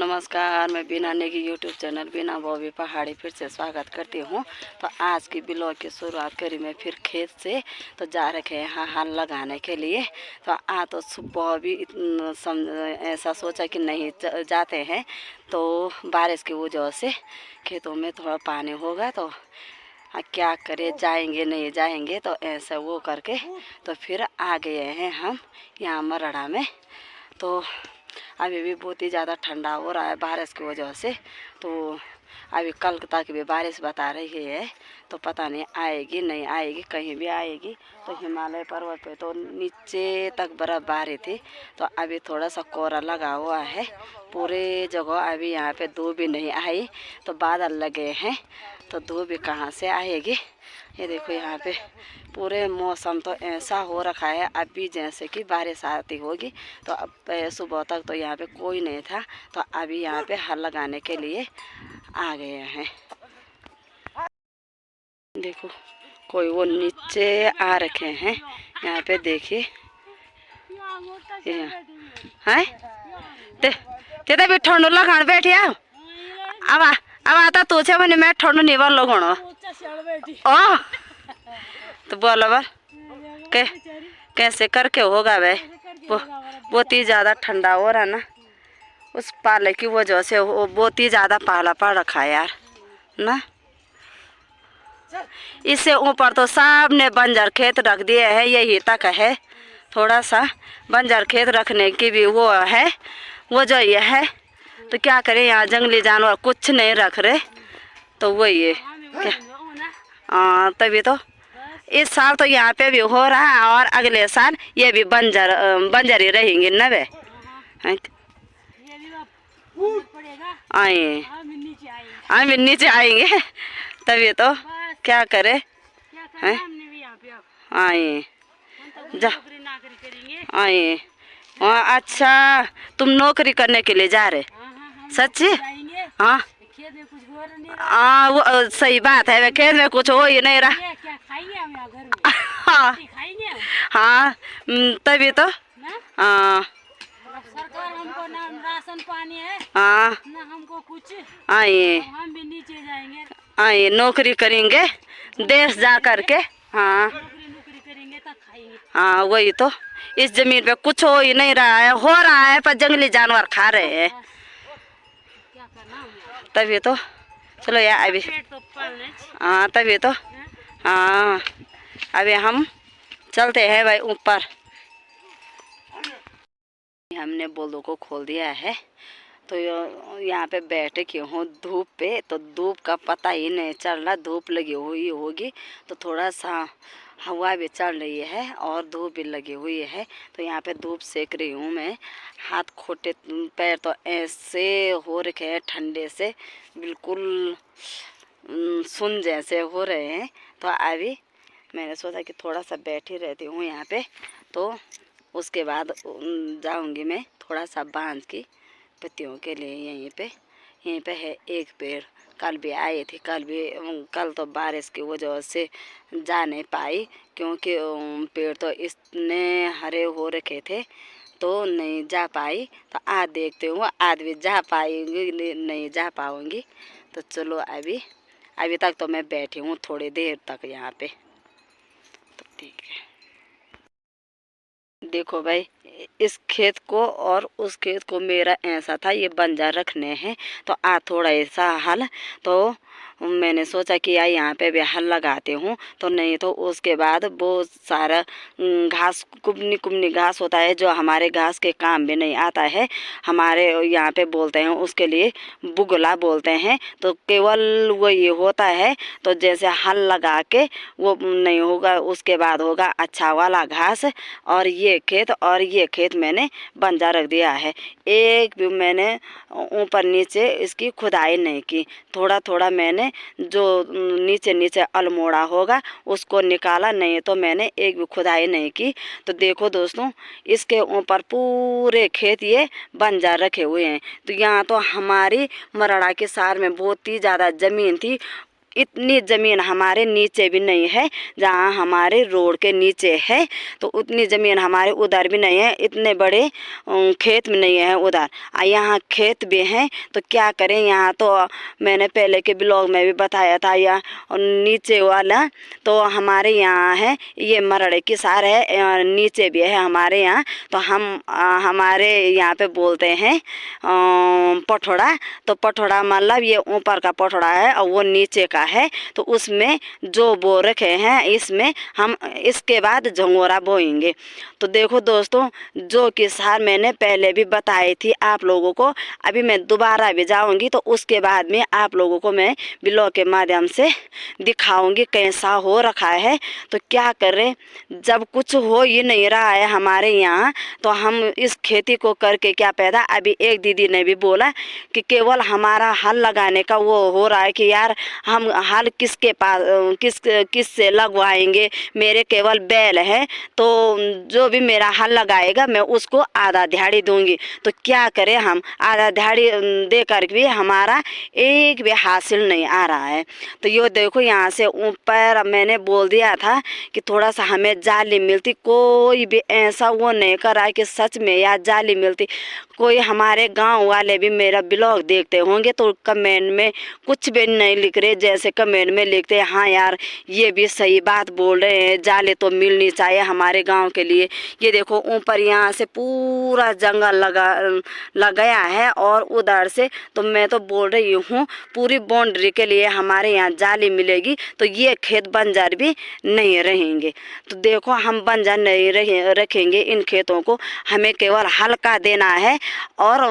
नमस्कार, मैं बीना Negi YouTube channel बीना बॉबी पहाड़ी फिर से स्वागत करती हूँ। तो आज की ब्लॉग की शुरुआत करी मैं फिर खेत से। तो जा रखे हैं यहाँ हल लगाने के लिए। तो तो सुबह भी ऐसा सोचा कि नहीं जाते हैं, तो बारिश की वजह से खेतों में थोड़ा पानी होगा तो क्या करें, जाएंगे नहीं जाएंगे, तो ऐसा वो करके तो फिर आ गए हैं हम यहाँ मरड़ा में। तो अभी भी बहुत ही ज़्यादा ठंडा हो रहा है बारिश की वजह से। तो अभी कल तक भी बारिश बता रही है, तो पता नहीं आएगी नहीं आएगी, कहीं भी आएगी। तो हिमालय पर्वत पे तो नीचे तक बर्फबारी थी, तो अभी थोड़ा सा कोहरा लगा हुआ है पूरे जगह। अभी यहाँ पे धूप भी नहीं आई, तो बादल लगे हैं, तो धूप भी कहाँ से आएगी। ये देखो यहाँ पे पूरे मौसम तो ऐसा हो रखा है अभी जैसे कि बारिश आती होगी। तो अब सुबह तक तो यहाँ पे कोई नहीं था, तो अभी यहाँ पे हल लगाने के लिए आ गए हैं। देखो कोई वो नीचे आ रखे हैं यहाँ पे, देखिए हैं ते भी ठंड लगान बैठी आओ। अब आता तो छे बने मैं ठंड नहीं वाल लगणो ओ। तो बोलो बार कैसे करके होगा भाई, बहुत ही ज़्यादा ठंडा हो रहा ना, उस पाले की वजह से वो बहुत ही ज़्यादा पाला पड़ रखा है यार ना। इससे ऊपर तो सब ने बंजर खेत रख दिए है, यही तक है थोड़ा सा बंजर खेत रखने की भी वो है, वो जो ये है। तो क्या करें, यहाँ जंगली जानवर कुछ नहीं रख रहे, तो वही है क्या। तभी तो इस साल तो यहाँ पे भी हो रहा है, और अगले साल ये भी बंजर ही रहेंगे न वे। आए हम नीचे आएंगे, तभी तो क्या करे हैं। आए जा आए वहाँ। अच्छा तुम नौकरी करने के लिए जा रहे, सच्ची? हाँ वो सही बात है, खेत में कुछ हो ही नहीं रहा। हाँ हाँ तभी तो सरकार हमको ना राशन पानी है हाँ ना हमको कुछ। आइए हम भी नीचे जाएंगे, आइए नौकरी करेंगे देश जा करके। हाँ नौकरी करेंगे तब खाएंगे। हाँ वही तो, इस जमीन पे कुछ हो ही नहीं रहा है, हो रहा है पर जंगली जानवर खा रहे हैं। क्या करना, तभी तो चलो यार अभी तो हाँ तभी तो हाँ अभी हम चलते हैं भाई ऊपर। हमने बोलों को खोल दिया है, तो यहाँ पे बैठे क्यों हूँ धूप पे, तो धूप का पता ही नहीं चल रहा। धूप लगी हुई होगी तो थोड़ा सा हवा भी चल रही है और धूप भी लगी हुई है। तो यहाँ पे धूप सेक रही हूँ मैं, हाथ खोटे पैर तो ऐसे हो रखे हैं ठंडे से, बिल्कुल सुन जैसे हो रहे हैं। तो अभी मैंने सोचा कि थोड़ा सा बैठी रहती हूँ यहाँ पे, तो उसके बाद जाऊंगी मैं थोड़ा सा बांध की पत्तियों के लिए। यहीं पे है एक पेड़, कल भी आई थी, कल तो बारिश की वजह से जा नहीं पाई, क्योंकि पेड़ तो इतने हरे हो रखे थे तो नहीं जा पाई। तो आज देखते हूँ आज भी जा पाएंगी नहीं जा पाऊँगी। तो चलो अभी तक तो मैं बैठी हूँ थोड़ी देर तक यहाँ पे, तो ठीक है। देखो भाई इस खेत को और उस खेत को मेरा ऐसा था, ये बंजर रखने हैं, तो थोड़ा ऐसा हल, तो मैंने सोचा कि यार यहाँ पे भी हल लगाते हूँ। तो नहीं तो उसके बाद बहुत सारा घास कुबनी घास होता है जो हमारे घास के काम भी नहीं आता है। हमारे यहाँ पे बोलते हैं उसके लिए बुगला बोलते हैं। तो केवल वो ये होता है, तो जैसे हल लगा के वो नहीं होगा, उसके बाद होगा अच्छा वाला घास। और ये खेत मैंने बंजर रख दिया है। एक भी मैंने ऊपर नीचे इसकी खुदाई नहीं की, थोड़ा थोड़ा मैंने जो नीचे अल्मोड़ा होगा उसको निकाला, नहीं तो मैंने एक भी खुदाई नहीं की। तो देखो दोस्तों इसके ऊपर पूरे खेत ये बंजर रखे हुए हैं। तो यहाँ तो हमारी मरड़ा के सार में बहुत ही ज़्यादा ज़मीन थी, इतनी ज़मीन हमारे नीचे भी नहीं है, जहाँ हमारे रोड के नीचे है तो उतनी ज़मीन हमारे उधर भी नहीं है, इतने बड़े खेत में नहीं है उधर। यहाँ खेत भी हैं तो क्या करें। यहाँ तो मैंने पहले के ब्लॉग में भी बताया था, या नीचे वाला तो हमारे यहाँ है, ये मरड़े की सार है, नीचे भी है हमारे यहाँ। तो हम हमारे यहाँ पे बोलते हैं पठोड़ा। तो पठोड़ा मतलब ये ऊपर का पठोड़ा है और वो नीचे का है। तो उसमें जो बो रखे हैं इसमें हम इसके बाद झंगोरा बोएंगे। तो देखो दोस्तों, जो कि सार मैंने पहले भी बताई थी आप लोगों को, अभी मैं दोबारा भी जाऊंगी तो उसके बाद में आप लोगों को मैं ब्लॉग के माध्यम से दिखाऊंगी कैसा हो रखा है। तो क्या करें, जब कुछ हो ही नहीं रहा है हमारे यहाँ तो हम इस खेती को करके क्या पैदा। अभी एक दीदी ने भी बोला कि केवल हमारा हल लगाने का वो हो रहा है कि यार हम हल किसके पास किस से लगवाएंगे, मेरे केवल बैल है तो जो भी मेरा हल लगाएगा मैं उसको आधा दिहाड़ी दूंगी। तो क्या करें, हम आधा दिहाड़ी दे कर भी हमारा एक भी हासिल नहीं आ रहा है। तो ये देखो यहाँ से ऊपर मैंने बोल दिया था कि थोड़ा सा हमें जाली मिलती, कोई भी ऐसा वो नहीं कर रहा है कि सच में यार जाली मिलती। कोई हमारे गांव वाले भी मेरा ब्लॉग देखते होंगे तो कमेंट में कुछ भी नहीं लिख रहे, जैसे कमेंट में लिखते हैं हाँ यार ये भी सही बात बोल रहे हैं, जाले तो मिलनी चाहिए हमारे गांव के लिए। ये देखो ऊपर यहाँ से पूरा जंगल लग गया है और उधर से तो मैं तो बोल रही हूँ पूरी बाउंड्री के लिए हमारे यहाँ जाली मिलेगी तो ये खेत बंजर भी नहीं रहेंगे। तो देखो हम बंजर नहीं रखेंगे इन खेतों को, हमें केवल हल्का देना है और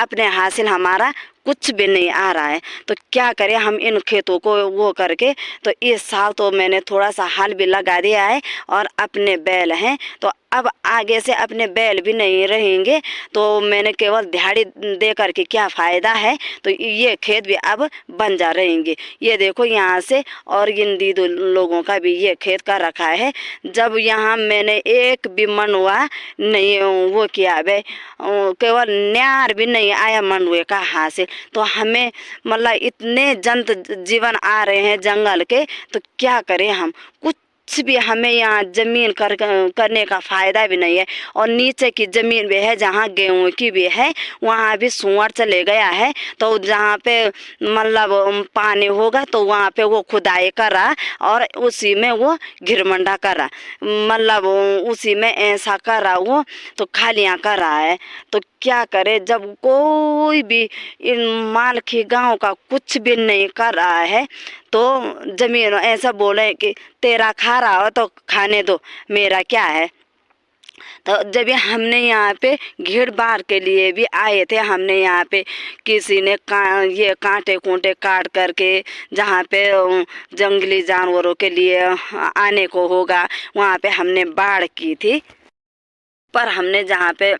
अपने हासिल हमारा कुछ भी नहीं आ रहा है। तो क्या करें हम इन खेतों को वो करके। तो इस साल तो मैंने थोड़ा सा हल भी लगा दिया है और अपने बैल हैं तो अब आगे से अपने बैल भी नहीं रहेंगे तो मैंने केवल दिहाड़ी दे करके क्या फ़ायदा है। तो ये खेत भी अब बंजर रहेंगे। ये देखो यहाँ से और इन दीदों लोगों का भी ये खेत का रखा है। जब यहाँ मैंने एक भी मनवा नहीं वो किया भाई, केवल न्यार भी नहीं आया मनवे का हासिल। तो हमें मतलब इतने जंत जीवन आ रहे हैं जंगल के, तो क्या करें हम, कुछ भी हमें यहाँ ज़मीन करने का फ़ायदा भी नहीं है। और नीचे की ज़मीन भी है जहाँ गेहूँ की भी है, वहाँ भी सुअर चले गया है। तो जहाँ पे मतलब पानी होगा तो वहाँ पे वो खुदाई करा और उसी में वो घिरमंडा करा, मतलब उसी में ऐसा करा वो तो खालियाँ कर रहा है। तो क्या करे, जब कोई भी इन माल की गांव का कुछ भी नहीं कर रहा है तो जमीन ऐसा बोले कि तेरा खा रहा हो तो खाने दो, मेरा क्या है। तो जब हमने यहाँ पे घेर बार के लिए भी आए थे, हमने यहाँ पे किसी ने ये कांटे कूटे काट करके जहाँ पे जंगली जानवरों के लिए आने को होगा वहाँ पे हमने बाढ़ की थी। पर हमने जहाँ पे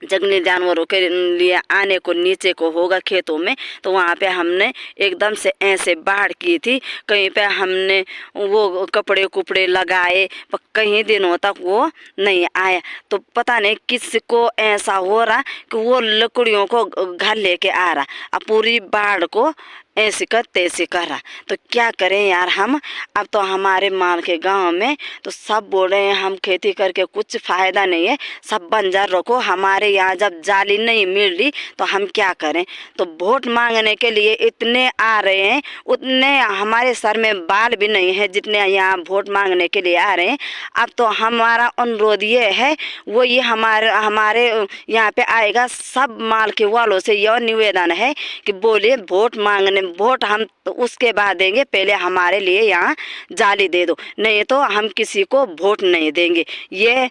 जंगली जानवरों के लिए आने को नीचे को होगा खेतों में तो वहाँ पे हमने एकदम से ऐसे बाढ़ की थी। कहीं पे हमने वो कपड़े कुपड़े लगाए पर कहीं दिनों तक वो नहीं आया। तो पता नहीं किसको ऐसा हो रहा कि वो लकड़ियों को घर लेके आ रहा, अब पूरी बाढ़ को ऐसे कर तैसे कर रहा। तो क्या करें यार हम, अब तो हमारे माल के गांव में तो सब बोल रहे हैं हम खेती करके कुछ फ़ायदा नहीं है, सब बंजर रखो। हमारे यहाँ जब जाली नहीं मिल रही तो हम क्या करें। तो वोट मांगने के लिए इतने आ रहे हैं, उतने हमारे सर में बाल भी नहीं है जितने यहाँ वोट मांगने के लिए आ रहे हैं। अब तो हमारा अनुरोध ये है, वो ये हमारे यहाँ पे आएगा सब माल के वालों से यह निवेदन है कि बोले वोट मांगने, वोट हम तो उसके बाद देंगे, पहले हमारे लिए यहाँ जाली दे दो, नहीं तो हम किसी को वोट नहीं देंगे। ये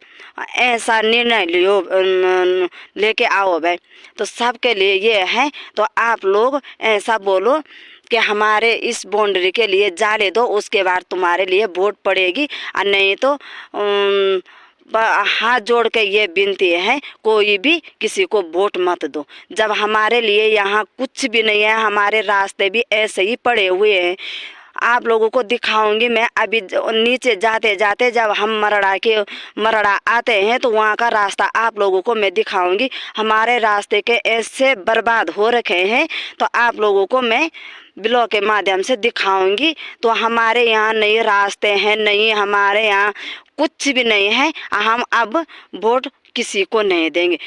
ऐसा निर्णय लियो, लेके आओ भाई। तो सबके लिए ये है, तो आप लोग ऐसा बोलो कि हमारे इस बाउंड्री के लिए जाले दो, उसके बाद तुम्हारे लिए वोट पड़ेगी। और नहीं तो हाथ जोड़ के ये विनती है, कोई भी किसी को वोट मत दो। जब हमारे लिए यहाँ कुछ भी नहीं है, हमारे रास्ते भी ऐसे ही पड़े हुए हैं। आप लोगों को दिखाऊंगी मैं अभी नीचे जाते जाते, जब हम मरड़ा आते हैं तो वहाँ का रास्ता आप लोगों को मैं दिखाऊंगी। हमारे रास्ते के ऐसे बर्बाद हो रखे हैं तो आप लोगों को मैं ब्लॉग के माध्यम से दिखाऊंगी। तो हमारे यहाँ नए रास्ते हैं, नहीं हमारे यहाँ कुछ भी नहीं है। हम अब वोट किसी को नहीं देंगे।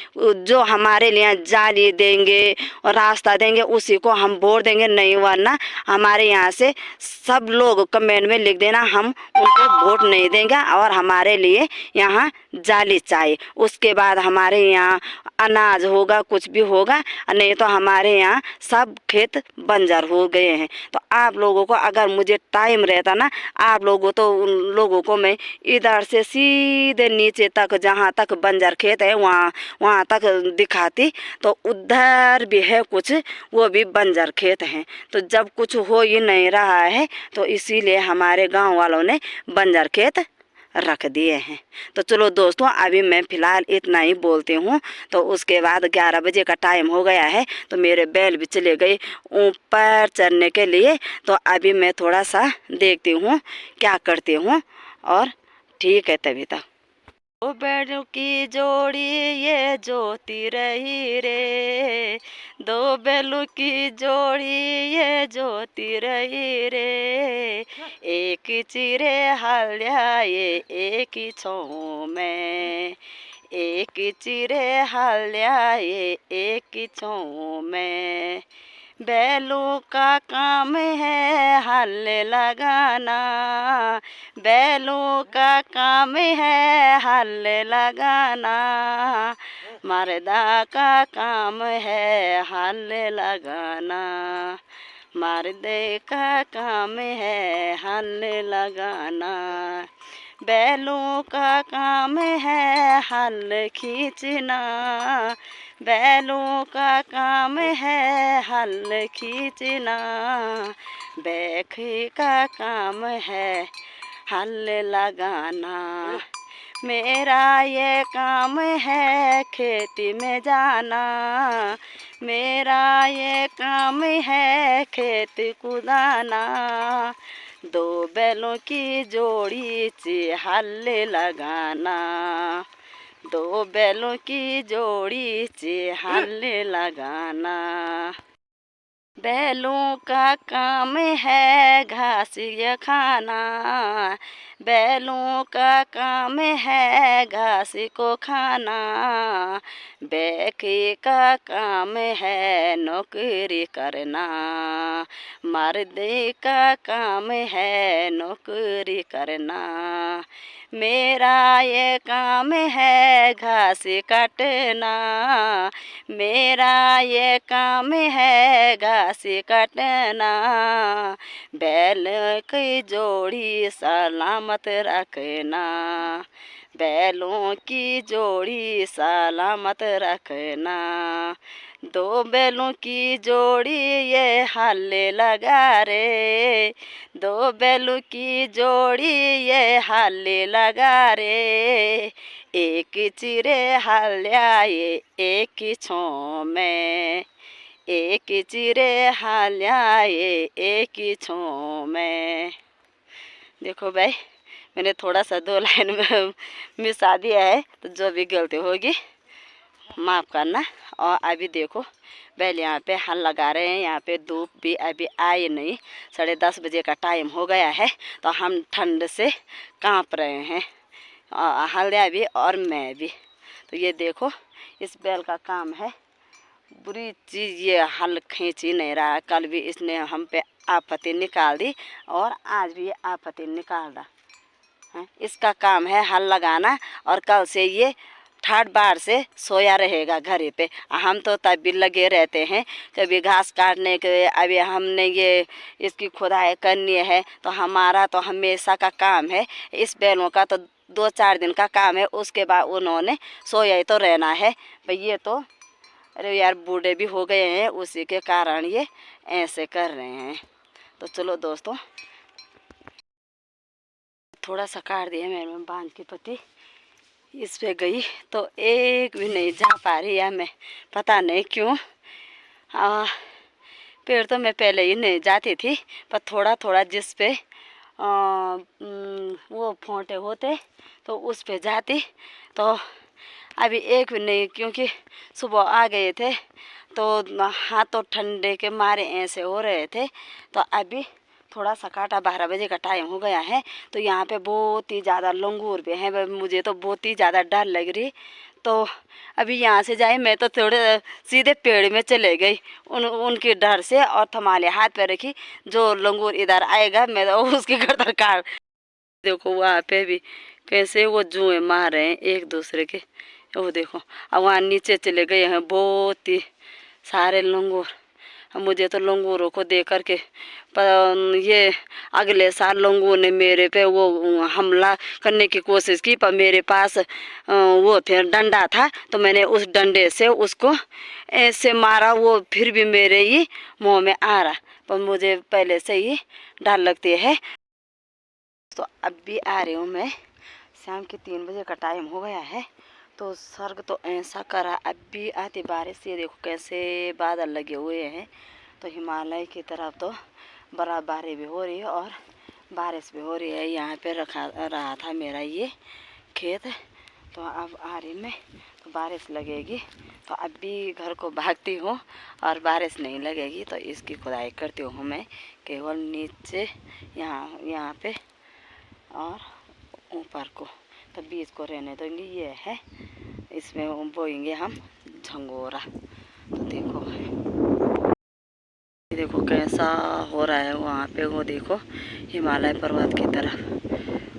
जो हमारे लिए जाली देंगे और रास्ता देंगे उसी को हम वोट देंगे, नहीं वरना हमारे यहाँ से सब लोग कमेंट में लिख देना हम उनको वोट नहीं देंगे और हमारे लिए यहाँ जाली चाहिए। उसके बाद हमारे यहाँ अनाज होगा, कुछ भी होगा, नहीं तो हमारे यहाँ सब खेत बंजर हो गए हैं। तो आप लोगों को अगर मुझे टाइम रहता ना, आप लोगों तो उन लोगों को मैं इधर से सीधे नीचे तक जहाँ तक बंजर खेत है वहाँ तक दिखाती। तो उधर भी है कुछ, वो भी बंजर खेत हैं। तो जब कुछ हो ही नहीं रहा है तो इसीलिए हमारे गांव वालों ने बंजर खेत रख दिए हैं। तो चलो दोस्तों, अभी मैं फ़िलहाल इतना ही बोलती हूँ। तो उसके बाद 11 बजे का टाइम हो गया है, तो मेरे बैल भी चले गए ऊपर चढ़ने के लिए। तो अभी मैं थोड़ा सा देखती हूँ क्या करती हूँ, और ठीक है तभी तक। दो बैलों की जोड़ी ये जोती रही रे, दो बैलों की जोड़ी ये जोती रही रे, एक चिरे हल आए एक ही छाँव में, एक चिरे हल आए एक ही छाँव में। बैलों का काम है हल लगाना, बैलों का काम है हल लगाना, मर्दा का काम है हल लगाना, मर्दे का काम है हल लगाना। बैलों का काम है हल खींचना, बैलों का काम है हल खींचना, बैखी का काम है हल लगाना। मेरा ये काम है खेती में जाना, मेरा ये काम है खेत कुदाना, दो बैलों की जोड़ी से हल लगाना, दो बैलों की जोड़ी से हल लगाना। बैलों का काम है घास ये खाना, बैलों का काम है घास को खाना, बैखी का काम है नौकरी करना, मर्दे का काम है नौकरी करना। मेरा ये काम है घास काटना, मेरा ये काम है घास काटना, बैल की जोड़ी सलामत रखना, बैलों की जोड़ी सलामत रखना। दो बैलों की जोड़ी ये हल लगा रे, दो बैलों की जोड़ी ये हल लगा रे, एक चिरे हल आए एक ही छाँव में, एक चिरे हल आए एक ही छाँव में। देखो भाई, मैंने थोड़ा सा 2 लाइन में मिसा दिया है, तो जो भी गलती होगी माफ़ करना। और अभी देखो बैल यहाँ पे हल लगा रहे हैं। यहाँ पे धूप भी अभी आई नहीं, 10:30 बजे का टाइम हो गया है। तो हम ठंड से कांप रहे हैं, हल्दिया भी और मैं भी। तो ये देखो इस बैल का काम है, बुरी चीज़ ये हल खींच ही नहीं रहा। कल भी इसने हम पे आफतें निकाल दी और आज भी ये आफतें निकाल रहा है। इसका काम है हल लगाना, और कल से ये ठाट बार से सोया रहेगा घर पे। हम तो तब भी लगे रहते हैं, कभी घास काटने के, अभी हमने ये इसकी खुदाई करनी है, तो हमारा तो हमेशा का काम है। इस बैलों का तो 2-4 दिन का काम है, उसके बाद उन्होंने सोया ही तो रहना है भाई। ये तो अरे यार बूढ़े भी हो गए हैं, उसी के कारण ये ऐसे कर रहे हैं। तो चलो दोस्तों, थोड़ा सा काट दिया मैंने बांध की पत्ती, इस पे गई तो एक भी नहीं जा पा रही है मैं, पता नहीं क्यों। पेड़ तो मैं पहले ही नहीं जाती थी, पर थोड़ा थोड़ा जिस पे वो फोंटे होते तो उस पे जाती। तो अभी एक भी नहीं, क्योंकि सुबह आ गए थे तो हाथ तो ठंडे के मारे ऐसे हो रहे थे। तो अभी थोड़ा सा काटा, 12 बजे का टाइम हो गया है। तो यहाँ पे बहुत ही ज़्यादा लंगूर भी हैं, मुझे तो बहुत ही ज़्यादा डर लग रही। तो अभी यहाँ से जाए मैं तो थोड़े सीधे पेड़ में चले गई उनके डर से, और थमाले हाथ पे रखी, जो लंगूर इधर आएगा मैं तो उसकी गर्दन काट। देखो वहाँ पे भी कैसे वो जुए मार रहे हैं एक दूसरे के, वो देखो। अब वहाँ नीचे चले गए हैं बहुत ही सारे लंगूर। मुझे तो लंगूरों को देख कर के ये अगले साल लंगूर ने मेरे पे वो हमला करने की कोशिश की, पर मेरे पास वो थे डंडा था, तो मैंने उस डंडे से उसको ऐसे मारा, वो फिर भी मेरे ही मुंह में आ रहा। पर मुझे पहले से ही डर लगती है। तो अब भी आ रही हूँ मैं, शाम के 3 बजे का टाइम हो गया है। तो सर्ग तो ऐसा करा, अब भी आती बारिश। ये देखो कैसे बादल लगे हुए हैं। तो हिमालय की तरफ तो बर्फबारी भी हो रही है और बारिश भी हो रही है। यहाँ पे रहा था मेरा ये खेत। तो अब आ रही मैं, तो बारिश लगेगी तो अब भी घर को भागती हूँ, और बारिश नहीं लगेगी तो इसकी खुदाई करती हूँ मैं, केवल नीचे यहाँ पे और ऊपर को। तो बीज को रहने देंगे। ये है, इसमें बोएंगे हम झंगोरा। तो देखो कैसा हो रहा है वहाँ पे, वो देखो हिमालय पर्वत की तरफ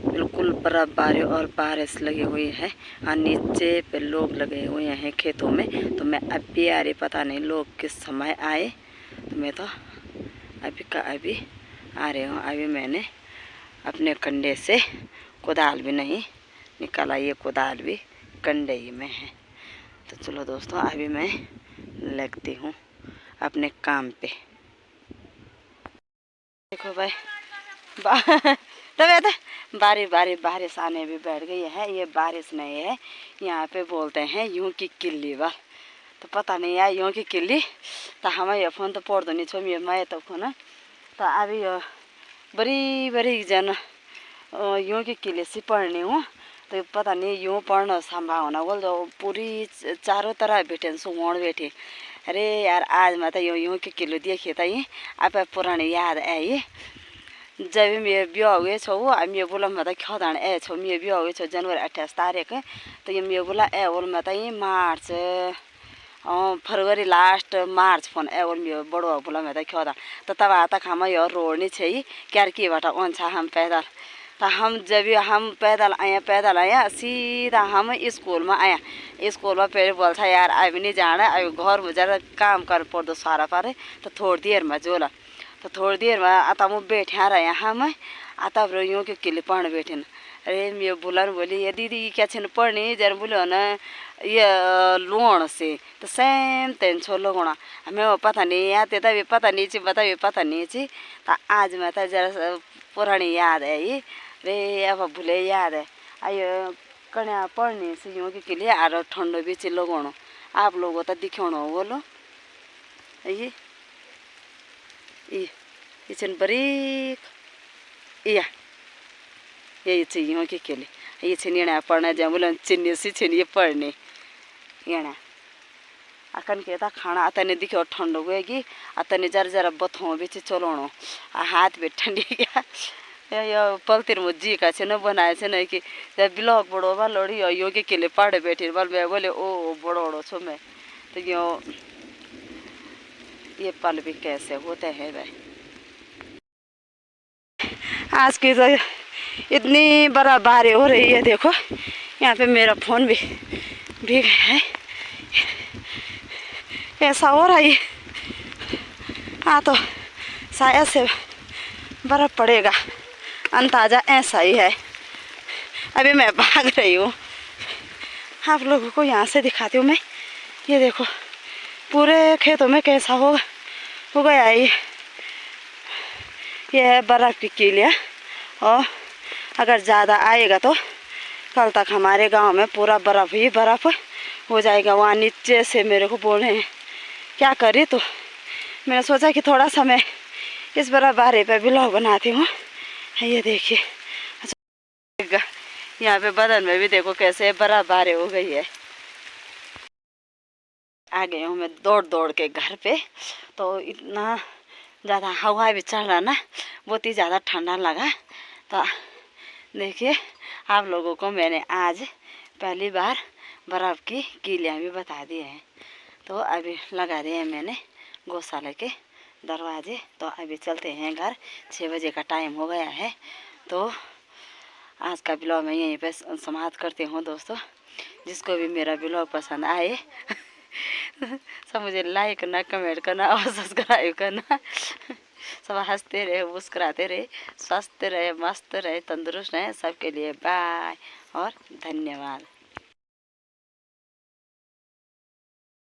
बिल्कुल बर्फबारी और बारिश लगी हुई है, और नीचे पे लोग लगे हुए हैं खेतों में। तो मैं अब भी आ रही, पता नहीं लोग किस समय आए। तो मैं तो अभी का अभी आ रही हूँ। अभी मैंने अपने कंडे से कुदाल भी नहीं निकाला, ये कुदाल भी कंडे ही में है। तो चलो दोस्तों, अभी मैं लगती हूँ अपने काम पे। देखो भाई तब बारिश आने भी बैठ गई है। ये बारिश नहीं है, यहाँ पे बोलते हैं यूं की किल्ली बार। तो पता नहीं यार यूं की किल्ली, तो हमें ये फोन तो पढ़ दो नहीं छो मैं तो फोन। तो अभी यो बड़ी बड़ी जन यूं की किल्ली सी पढ़नी हूँ। तो पता नहीं यूं पढ़ना संभावना बोल जो पूरी चारों तरफ बैठे सुगौड़ बैठे। अरे यार आज मैं तो यूं की किल्ली देखी था, ये आप पुरानी याद आई। जब मेरे ब्याह हुए छो मैं बोला मैं तो खदान ए छो, मेरे ब्याह हुए छो जनवरी 28 तारीख। तो ये मैं बोला ए बोल मैं तो ये मार्च फरवरी लास्ट मार्च फोन ए बोल मैं बड़ो बोला मैं तो खदान। तो तब आता हम यो रोड नहीं छे क्यार की बाटा ओंछा हम पैदल। तो हम जब हम पैदल आया सीधा हम स्कूल में आया। स्कूल में फिर बोल्छ यार अभी नहीं जाना, अभी घर में जरा काम कर पर्दो सारा पारे। तो थोड़ी देर में जोला, तो थोड़ी देर में आता मुँह बैठा रहा यहाँ मैं आता यूँ के किले पढ़ने बैठे। अरे मैं बोला बोली ये दीदी क्या छीन पढ़नी जरा बोलो ना ये लोण से। तो सेम तेन छो लोगोना हमें पता नहीं आते तभी पता नहीं ची पता नहीं ची। तो आज मैं तो जरा पुरानी याद है ये रे, अब भूले याद है आयो कन्या पढ़ने से यूँ के लिए आरो ठंडो भी ची लोगोनो। आप लोगों तो दिखाओ बोलो ये इचन बरीक या ये चाहिए यूँ के लिए ये छिन येना पढ़ना जहाँ बोला चिन्नी सी छिन ये पढ़ने येना अकन के था खाना अतने दिखे ठंडो गएगी अतने जरा जरा बथों भी चलोनो हाथ भी ठंडी गया। यो पलतिर मुझी का छे न बनाए छे न कि जब ब्लॉक बड़ो बा लड़ी योगी के लिए पढ़े बैठी बल मैं बोले ओ बड़ो छो मैं। तो ये पल भी कैसे होते हैं भाई। आज की तो इतनी बर्फबारी हो रही है, देखो यहाँ पे मेरा फोन भी भीग है। ऐसा हो रहा है हाँ, तो शायद से बर्फ पड़ेगा, अंदाजा ऐसा ही है। अभी मैं भाग रही हूँ, आप लोगों को यहाँ से दिखाती हूँ मैं। ये देखो पूरे खेतों में कैसा हो गया ये है बर्फ़ की कीलियाँ। और अगर ज़्यादा आएगा तो कल तक हमारे गांव में पूरा बर्फ़ ही बर्फ़ हो जाएगा। वहाँ नीचे से मेरे को बोल रहे हैं क्या करी, तो मैंने सोचा कि थोड़ा सा मैं इस बर्फबारी पे ब्लॉग बनाती हूँ। ये देखिए यहाँ पे बदन में भी देखो कैसे बर्फबारी हो गई है। आ गई हूँ मैं दौड़ दौड़ के घर पे। तो इतना ज़्यादा हवा भी चल रहा ना, बहुत ही ज़्यादा ठंडा लगा। तो देखिए आप लोगों को मैंने आज पहली बार बर्फ़ की कीलियाँ भी बता दी हैं। तो अभी लगा दिए हैं मैंने गौशाला के दरवाजे। तो अभी चलते हैं घर, 6 बजे का टाइम हो गया है। तो आज का ब्लॉग मैं यहीं पे समाप्त करती हूँ दोस्तों। जिसको भी मेरा ब्लॉग पसंद आए सब मुझे लाइक करना, कमेंट करना और सब्सक्राइब करना। सब हंसते रहे, मुस्कुराते रहे, स्वस्थ रहे, मस्त रहे, तंदुरुस्त रहे। सबके लिए बाय और धन्यवाद।